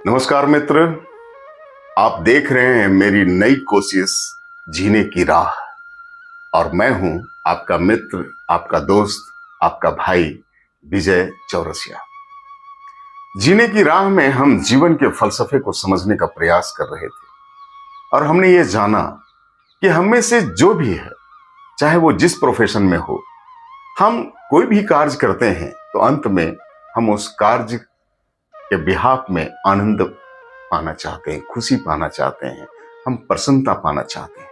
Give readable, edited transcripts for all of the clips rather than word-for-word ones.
नमस्कार मित्र। आप देख रहे हैं मेरी नई कोशिश जीने की राह। और मैं हूं आपका मित्र, आपका दोस्त, आपका भाई विजय चौरसिया। जीने की राह में हम जीवन के फलसफे को समझने का प्रयास कर रहे थे और हमने ये जाना कि हम में से जो भी है, चाहे वो जिस प्रोफेशन में हो, हम कोई भी कार्य करते हैं तो अंत में हम उस कार्य के बिहाफ में आनंद पाना चाहते हैं, खुशी पाना चाहते हैं, हम प्रसन्नता पाना चाहते हैं।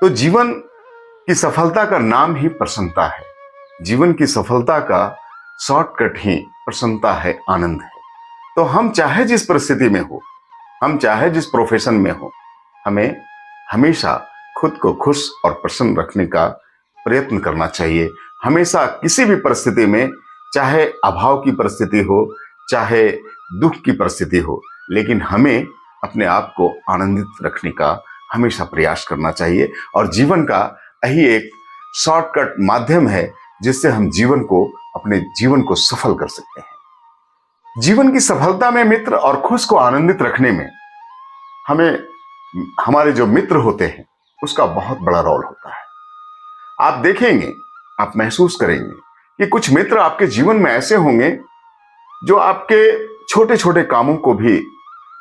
तो जीवन की सफलता का नाम ही प्रसन्नता है। जीवन की सफलता का शॉर्टकट ही प्रसन्नता है, आनंद है। तो हम चाहे जिस परिस्थिति में हो, हम चाहे जिस प्रोफेशन में हो, हमें हमेशा खुद को खुश और प्रसन्न रखने का प्रयत्न करना चाहिए। हमेशा किसी भी परिस्थिति में, चाहे अभाव की परिस्थिति हो, चाहे दुख की परिस्थिति हो, लेकिन हमें अपने आप को आनंदित रखने का हमेशा प्रयास करना चाहिए। और जीवन का यही एक शॉर्टकट माध्यम है जिससे हम अपने जीवन को सफल कर सकते हैं। जीवन की सफलता में मित्र और खुश को आनंदित रखने में हमें हमारे जो मित्र होते हैं उसका बहुत बड़ा रोल होता है। आप देखेंगे, आप महसूस करेंगे कि कुछ मित्र आपके जीवन में ऐसे होंगे जो आपके छोटे छोटे कामों को भी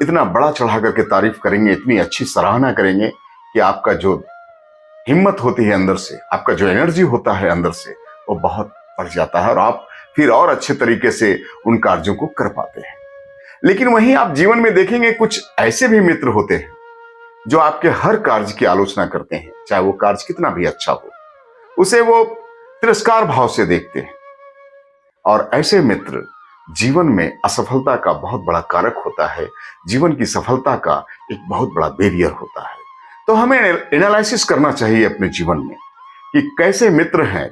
इतना बड़ा चढ़ा करके तारीफ करेंगे, इतनी अच्छी सराहना करेंगे कि आपका जो हिम्मत होती है अंदर से, आपका जो एनर्जी होता है अंदर से, वो बहुत बढ़ जाता है और आप फिर और अच्छे तरीके से उन कार्यों को कर पाते हैं। लेकिन वहीं आप जीवन में देखेंगे कुछ ऐसे भी मित्र होते हैं जो आपके हर कार्य की आलोचना करते हैं, चाहे वो कार्य कितना भी अच्छा हो, उसे वो तिरस्कार भाव से देखते हैं। और ऐसे मित्र जीवन में असफलता का बहुत बड़ा कारक होता है, जीवन की सफलता का एक बहुत बड़ा बैरियर होता है। तो हमें एनालिसिस करना चाहिए अपने जीवन में कि कैसे मित्र हैं,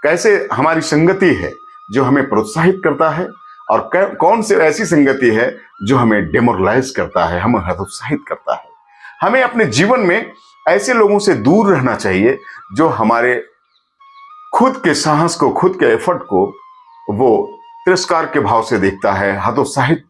कैसे हमारी संगति है जो हमें प्रोत्साहित करता है और कौन सी ऐसी संगति है जो हमें डिमोरलाइज करता है, हमें हतोत्साहित करता है। हमें अपने जीवन में ऐसे लोगों से दूर रहना चाहिए जो हमारे खुद के साहस को, खुद के एफर्ट को वो तिरस्कार के भाव से देखता है, हतोत्साहित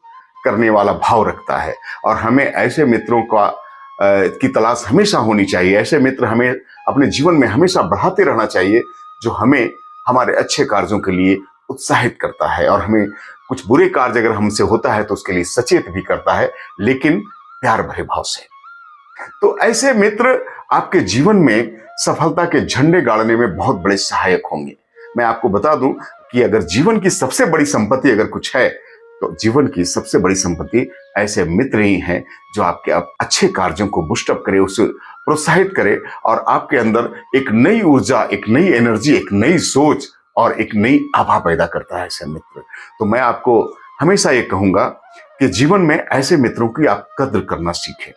करने वाला भाव रखता है। और हमें ऐसे मित्रों की तलाश हमेशा होनी चाहिए। ऐसे मित्र हमें अपने जीवन में हमेशा बढ़ाते रहना चाहिए जो हमें हमारे अच्छे कार्यों के लिए उत्साहित करता है और हमें कुछ बुरे कार्य अगर हमसे होता है तो उसके लिए सचेत भी करता है, लेकिन प्यार भरे भाव से। तो ऐसे मित्र आपके जीवन में सफलता के झंडे गाड़ने में बहुत बड़े सहायक होंगे। मैं आपको बता दूं कि अगर जीवन की सबसे बड़ी संपत्ति अगर कुछ है तो जीवन की सबसे बड़ी संपत्ति ऐसे मित्र ही हैं जो आपके अच्छे कार्यों को बूस्टअप करे, उसे प्रोत्साहित करे और आपके अंदर एक नई ऊर्जा, एक नई एनर्जी, एक नई सोच और एक नई आभा पैदा करता है ऐसे मित्र। तो मैं आपको हमेशा ये कहूंगा कि जीवन में ऐसे मित्रों की आप कद्र करना सीखें।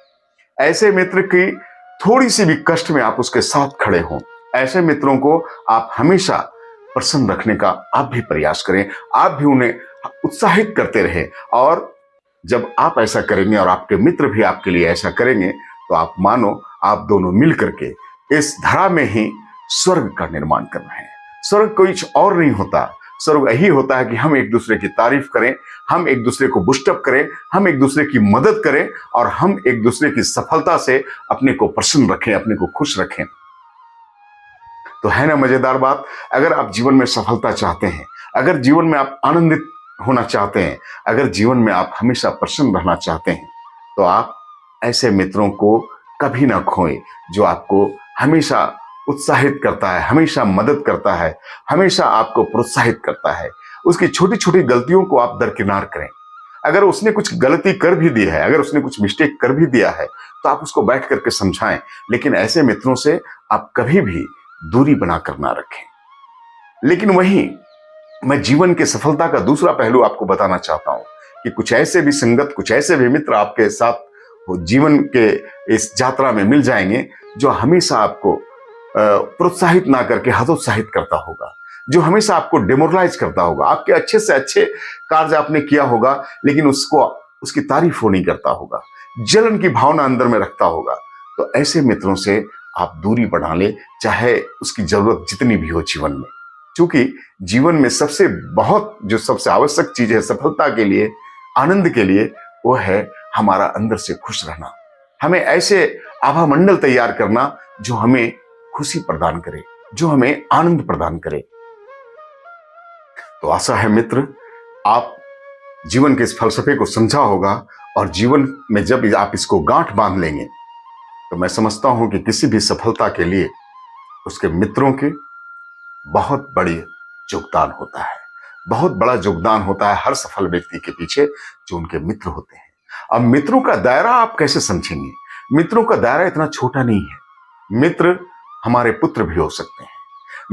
ऐसे मित्र की थोड़ी सी भी कष्ट में आप उसके साथ खड़े हों। ऐसे मित्रों को आप हमेशा प्रसन्न रखने का आप भी प्रयास करें, आप भी उन्हें उत्साहित करते रहें। और जब आप ऐसा करेंगे और आपके मित्र भी आपके लिए ऐसा करेंगे तो आप मानो आप दोनों मिल करके इस धरा में ही स्वर्ग का निर्माण कर रहे हैं। स्वर्ग कुछ और नहीं होता, स्वर्ग यही होता है कि हम एक दूसरे की तारीफ करें, हम एक दूसरे को बूस्टअप करें, हम एक दूसरे की मदद करें और हम एक दूसरे की सफलता से अपने को प्रसन्न रखें, अपने को खुश रखें। तो है ना मजेदार बात। अगर आप जीवन में सफलता चाहते हैं, अगर जीवन में आप आनंदित होना चाहते हैं, अगर जीवन में आप हमेशा प्रसन्न रहना चाहते हैं, तो आप ऐसे मित्रों को कभी ना खोएं जो आपको हमेशा उत्साहित करता है, हमेशा मदद करता है, हमेशा आपको प्रोत्साहित करता है। उसकी छोटी छोटी गलतियों को आप दरकिनार करें। अगर उसने कुछ गलती कर भी दी है, अगर उसने कुछ मिस्टेक कर भी दिया है तो आप उसको बैठ करके समझाएं, लेकिन ऐसे मित्रों से आप कभी भी दूरी बनाकर ना रखें। लेकिन वहीं मैं जीवन के सफलता का दूसरा पहलू आपको बताना चाहता हूं कि कुछ ऐसे भी संगत, कुछ ऐसे भी मित्र आपके साथ जीवन के इस यात्रा में मिल जाएंगे जो हमेशा आपको प्रोत्साहित ना करके हतोत्साहित करता होगा, जो हमेशा आपको डिमोरलाइज करता होगा। आपके अच्छे से अच्छे कार्य आपने किया होगा लेकिन उसकी तारीफ वो नहीं करता होगा, जलन की भावना अंदर में रखता होगा। तो ऐसे मित्रों से आप दूरी बना ले, चाहे उसकी जरूरत जितनी भी हो जीवन में। क्योंकि जीवन में सबसे आवश्यक चीज है सफलता के लिए, आनंद के लिए, वो है हमारा अंदर से खुश रहना। हमें ऐसे आभा मंडल तैयार करना जो हमें खुशी प्रदान करे, जो हमें आनंद प्रदान करे। तो आशा है मित्र, आप जीवन के इस फलसफे को समझा होगा, और जीवन में जब आप इसको गांठ बांध लेंगे तो मैं समझता हूं कि किसी भी सफलता के लिए उसके मित्रों के बहुत बड़ी योगदान होता है। बहुत बड़ा योगदान होता है हर सफल व्यक्ति के पीछे, जो उनके मित्र होते हैं। अब मित्रों का दायरा आप कैसे समझेंगे? मित्रों का दायरा इतना छोटा नहीं है। मित्र हमारे पुत्र भी हो सकते हैं,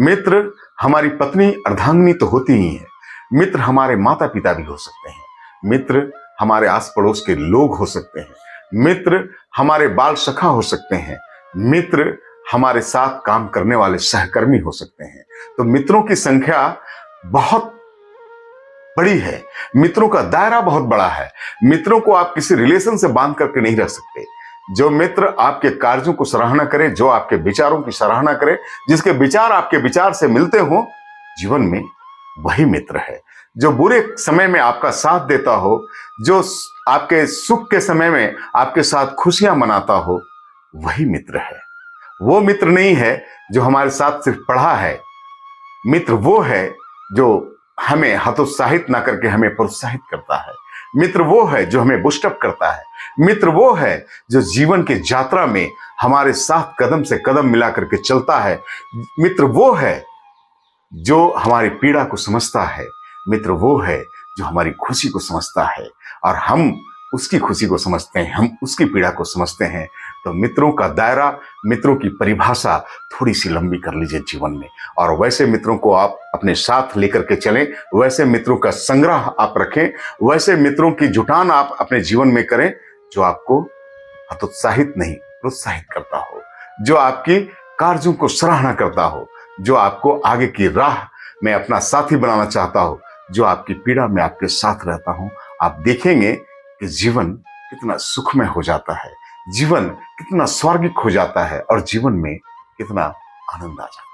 मित्र हमारी पत्नी अर्धांगिनी तो होती ही है, मित्र हमारे माता पिता भी हो सकते हैं, मित्र हमारे आस पड़ोस के लोग हो सकते हैं, मित्र हमारे बाल सखा हो सकते हैं, मित्र हमारे साथ काम करने वाले सहकर्मी हो सकते हैं। तो मित्रों की संख्या बहुत बड़ी है, मित्रों का दायरा बहुत बड़ा है। मित्रों को आप किसी रिलेशन से बांध करके नहीं रख सकते। जो मित्र आपके कार्यों को सराहना करे, जो आपके विचारों की सराहना करे, जिसके विचार आपके विचार से मिलते हो जीवन में, वही मित्र है। जो बुरे समय में आपका साथ देता हो, जो आपके सुख के समय में आपके साथ खुशियां मनाता हो, वही मित्र है। वो मित्र नहीं है जो हमारे साथ सिर्फ पढ़ा है। मित्र वो है जो हमें हतोत्साहित ना करके हमें प्रोत्साहित करता है। मित्र वो है जो हमें बुस्टअप करता है। मित्र वो है जो जीवन की यात्रा में हमारे साथ कदम से कदम मिला करके चलता है। मित्र वो है जो हमारी पीड़ा को समझता है। मित्र वो है जो हमारी खुशी को समझता है, और हम उसकी खुशी को समझते हैं, हम उसकी पीड़ा को समझते हैं। तो मित्रों का दायरा, मित्रों की परिभाषा थोड़ी सी लंबी कर लीजिए जीवन में, और वैसे मित्रों को आप अपने साथ लेकर के चलें, वैसे मित्रों का संग्रह आप रखें, वैसे मित्रों की जुटान आप अपने जीवन में करें जो आपको हतोत्साहित नहीं, प्रोत्साहित करता हो, जो आपकी कार्यों को सराहना करता हो, जो आपको आगे की राह में अपना साथी बनाना चाहता हो, जो आपकी पीड़ा में आपके साथ रहता हो। आप देखेंगे कि जीवन कितना सुखमय हो जाता है, जीवन कितना स्वर्गिक हो जाता है, और जीवन में कितना आनंद आ जाता है।